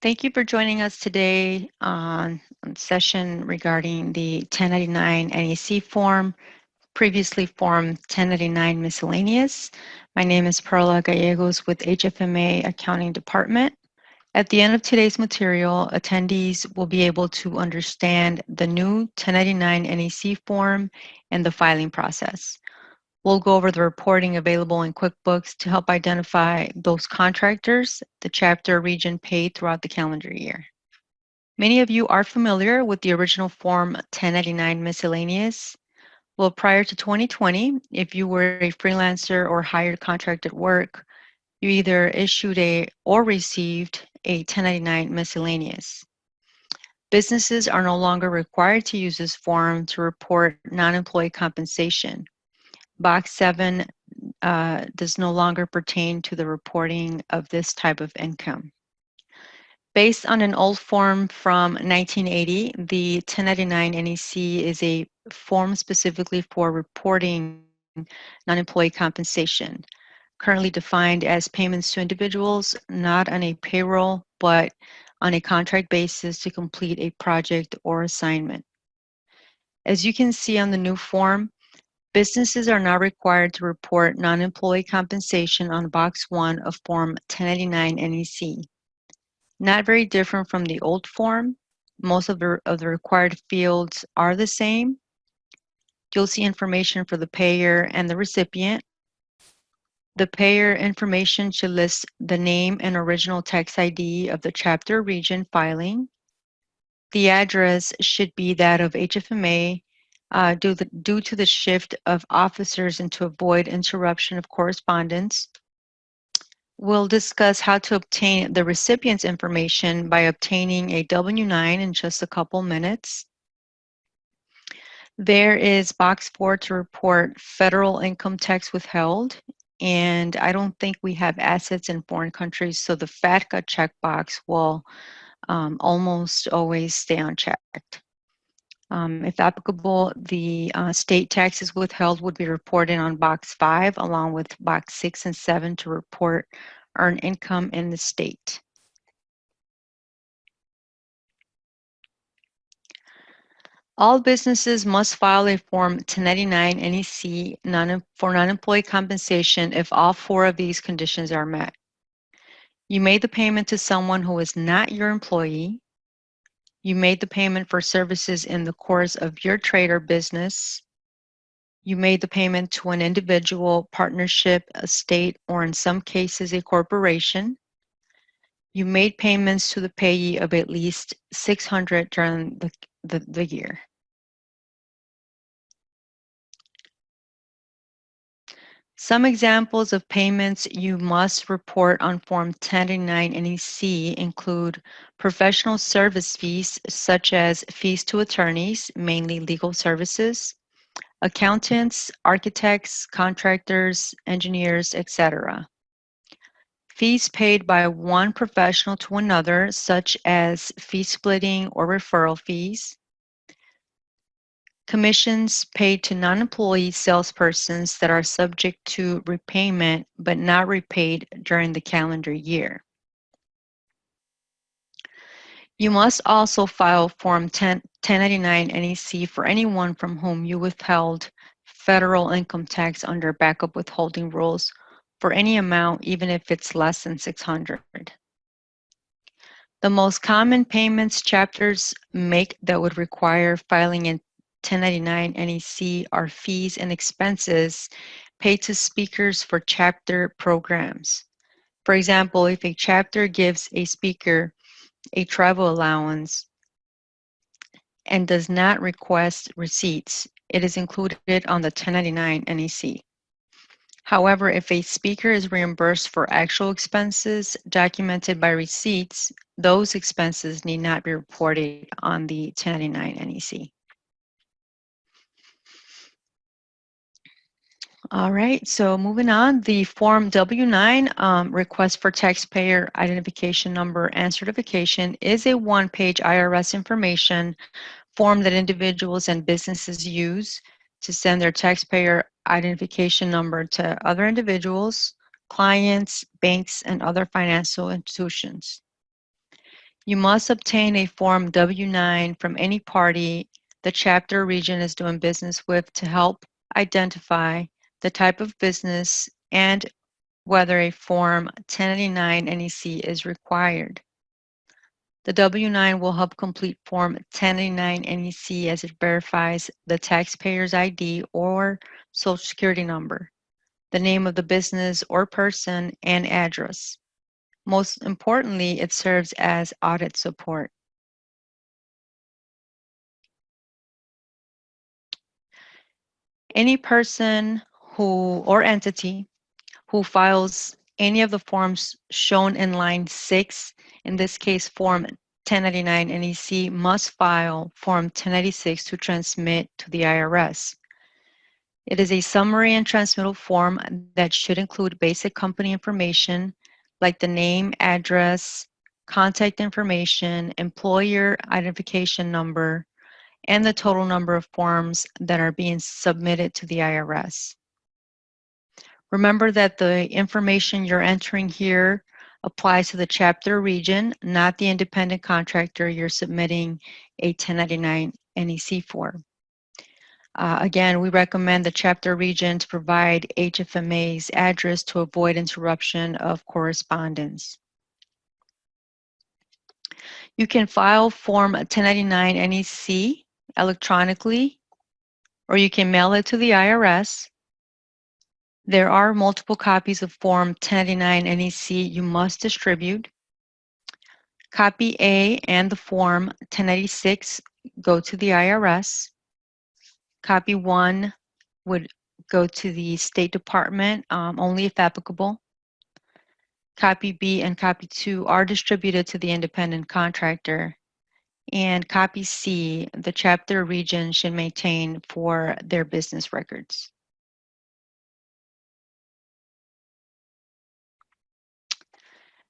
Thank you for joining us today on session regarding the 1099 NEC form, previously form 1099 Miscellaneous. My name is Perla Gallegos with HFMA Accounting Department. At the end of today's material, attendees will be able to understand the new 1099 NEC form and the filing process. We'll go over the reporting available in QuickBooks to help identify those contractors the chapter region paid throughout the calendar year. Many of you are familiar with the original form 1099 Miscellaneous. Well, prior to 2020, if you were a freelancer or hired contracted work, you either issued or received a 1099 Miscellaneous. Businesses are no longer required to use this form to report non-employee compensation. Box 7 does no longer pertain to the reporting of this type of income. Based on an old form from 1980, the 1099 NEC is a form specifically for reporting non-employee compensation, currently defined as payments to individuals not on a payroll, but on a contract basis to complete a project or assignment. As you can see on the new form, businesses are now required to report non-employee compensation on Box 1 of Form 1099 NEC. Not very different from the old form. Most of the required fields are the same. You'll see information for the payer and the recipient. The payer information should list the name and original tax ID of the chapter region filing. The address should be that of HFMA. Due to the shift of officers and to avoid interruption of correspondence. We'll discuss how to obtain the recipient's information by obtaining a W-9 in just a couple minutes. There is box 4 to report federal income tax withheld, and I don't think we have assets in foreign countries, so the FATCA checkbox will almost always stay unchecked. If applicable, the state taxes withheld would be reported on Box 5 along with Box 6 and 7 to report earned income in the state. All businesses must file a Form 1099 NEC for non-employee compensation if all 4 of these conditions are met. You made the payment to someone who is not your employee. You made the payment for services in the course of your trade or business. You made the payment to an individual, partnership, a state, or in some cases, a corporation. You made payments to the payee of at least $600 during the year. Some examples of payments you must report on Form 1099 NEC include professional service fees, such as fees to attorneys, mainly legal services, accountants, architects, contractors, engineers, etc. Fees paid by one professional to another, such as fee splitting or referral fees. Commissions paid to non-employee salespersons that are subject to repayment but not repaid during the calendar year. You must also file Form 1099 NEC for anyone from whom you withheld federal income tax under backup withholding rules for any amount, even if it's less than $600. The most common payments chapters make that would require filing in 1099 NEC are fees and expenses paid to speakers for chapter programs. For example, if a chapter gives a speaker a travel allowance and does not request receipts, it is included on the 1099 NEC. However, if a speaker is reimbursed for actual expenses documented by receipts, those expenses need not be reported on the 1099 NEC. All right, so moving on, the Form W-9 request for taxpayer identification number and certification is a one-page IRS information form that individuals and businesses use to send their taxpayer identification number to other individuals, clients, banks, and other financial institutions. You must obtain a Form W-9 from any party the chapter or region is doing business with to help identify the type of business and whether a Form 1099 NEC is required. The W-9 will help complete Form 1099 NEC as it verifies the taxpayer's ID or Social Security number, the name of the business or person, and address. Most importantly, it serves as audit support. Any person or entity who files any of the forms shown in line 6, in this case Form 1099 NEC, must file Form 1096 to transmit to the IRS. It is a summary and transmittal form that should include basic company information like the name, address, contact information, employer identification number, and the total number of forms that are being submitted to the IRS. Remember that the information you're entering here applies to the chapter region, not the independent contractor you're submitting a 1099 NEC for. Again, we recommend the chapter region to provide HFMA's address to avoid interruption of correspondence. You can file Form 1099 NEC electronically, or you can mail it to the IRS. There are multiple copies of Form 1099 NEC you must distribute. Copy A and the Form 1096 go to the IRS. Copy 1 would go to the State Department, only if applicable. Copy B and Copy 2 are distributed to the independent contractor. And Copy C, the chapter region should maintain for their business records.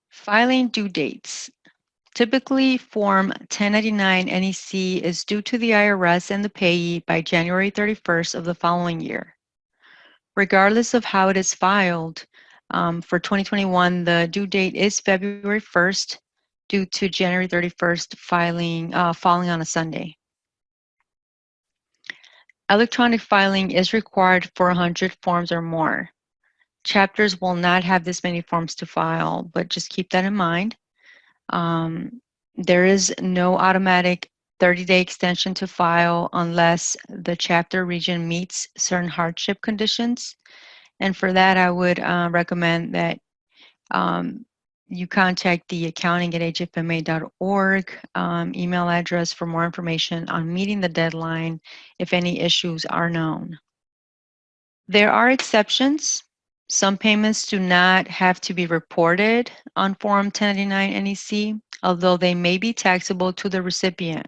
Filing due dates. Typically, Form 1099 NEC is due to the IRS and the payee by January 31st of the following year. Regardless of how it is filed, for 2021, the due date is February 1st due to January 31st falling on a Sunday. Electronic filing is required for 100 forms or more. Chapters will not have this many forms to file, but just keep that in mind. There is no automatic 30-day extension to file unless the chapter region meets certain hardship conditions. And for that, I would recommend that you contact the accounting@hfma.org email address for more information on meeting the deadline if any issues are known. There are exceptions. Some payments do not have to be reported on Form 1099 NEC, although they may be taxable to the recipient.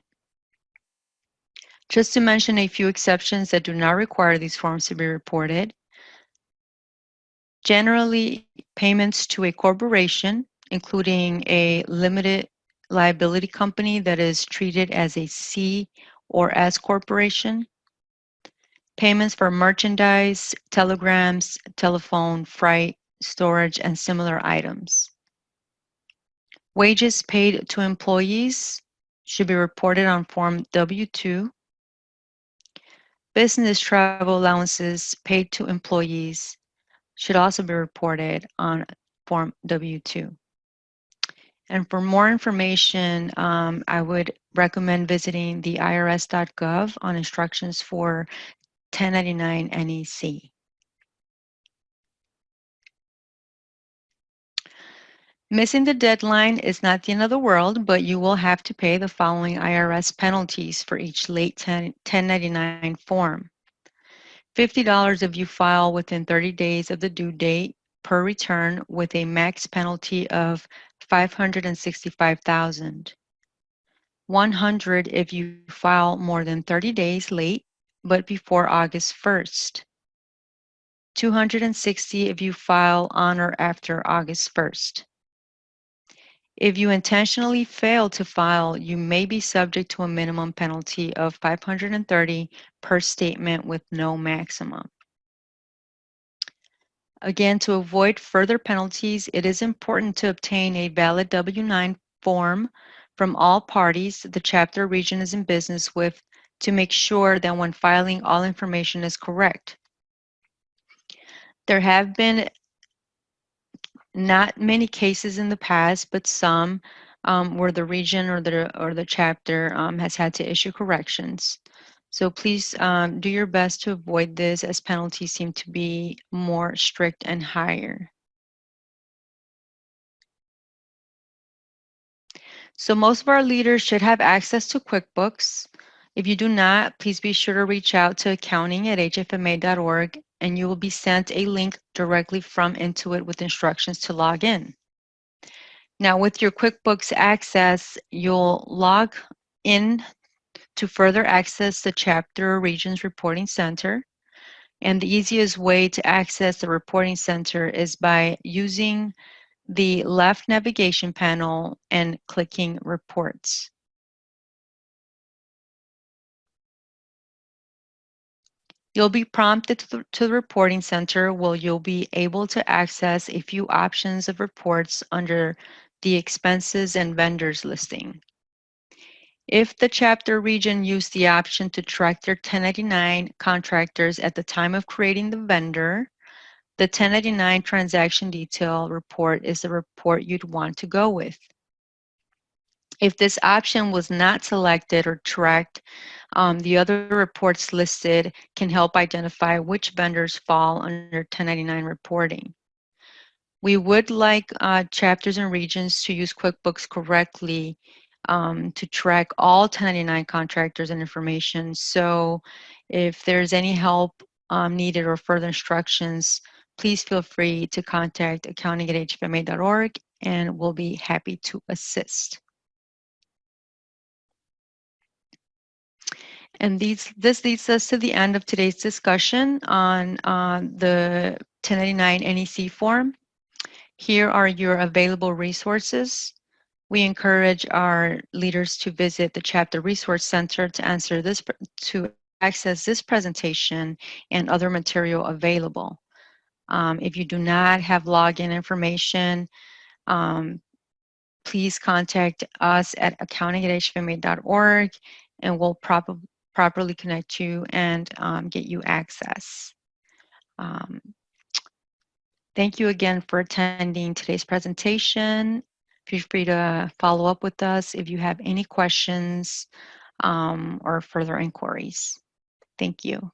Just to mention a few exceptions that do not require these forms to be reported. Generally, payments to a corporation, including a limited liability company that is treated as a C or S corporation, payments for merchandise, telegrams, telephone, freight, storage, and similar items. Wages paid to employees should be reported on Form W-2. Business travel allowances paid to employees should also be reported on Form W-2. And for more information, I would recommend visiting the irs.gov on instructions for 1099 NEC. Missing the deadline is not the end of the world, but you will have to pay the following IRS penalties for each late 1099 form. $50 if you file within 30 days of the due date per return with a max penalty of $565,000. $100 if you file more than 30 days late, but before August 1st. $260 if you file on or after August 1st. If you intentionally fail to file, you may be subject to a minimum penalty of $530 per statement with no maximum. Again, to avoid further penalties, it is important to obtain a valid W-9 form from all parties the chapter region is in business with to make sure that when filing all information is correct. There have been not many cases in the past, but some where the region or the chapter has had to issue corrections. So please do your best to avoid this, as penalties seem to be more strict and higher. So most of our leaders should have access to QuickBooks. If you do not, please be sure to reach out to accounting@hfma.org and you will be sent a link directly from Intuit with instructions to log in. Now with your QuickBooks access, you'll log in to further access the chapter or region's reporting center. And the easiest way to access the reporting center is by using the left navigation panel and clicking Reports. You'll be prompted to the reporting center where you'll be able to access a few options of reports under the expenses and vendors listing. If the chapter region used the option to track their 1099 contractors at the time of creating the vendor, the 1099 transaction detail report is the report you'd want to go with. If this option was not selected or tracked, the other reports listed can help identify which vendors fall under 1099 reporting. We would like chapters and regions to use QuickBooks correctly to track all 1099 contractors and information. So if there's any help needed or further instructions, please feel free to contact accounting@hfma.org and we'll be happy to assist. And this leads us to the end of today's discussion on the 1099 NEC form. Here are your available resources. We encourage our leaders to visit the Chapter Resource Center to access this presentation and other material available. If you do not have login information, please contact us at accounting@hfma.org and we'll properly connect you and get you access. Thank you again for attending today's presentation. Feel free to follow up with us if you have any questions or further inquiries. Thank you.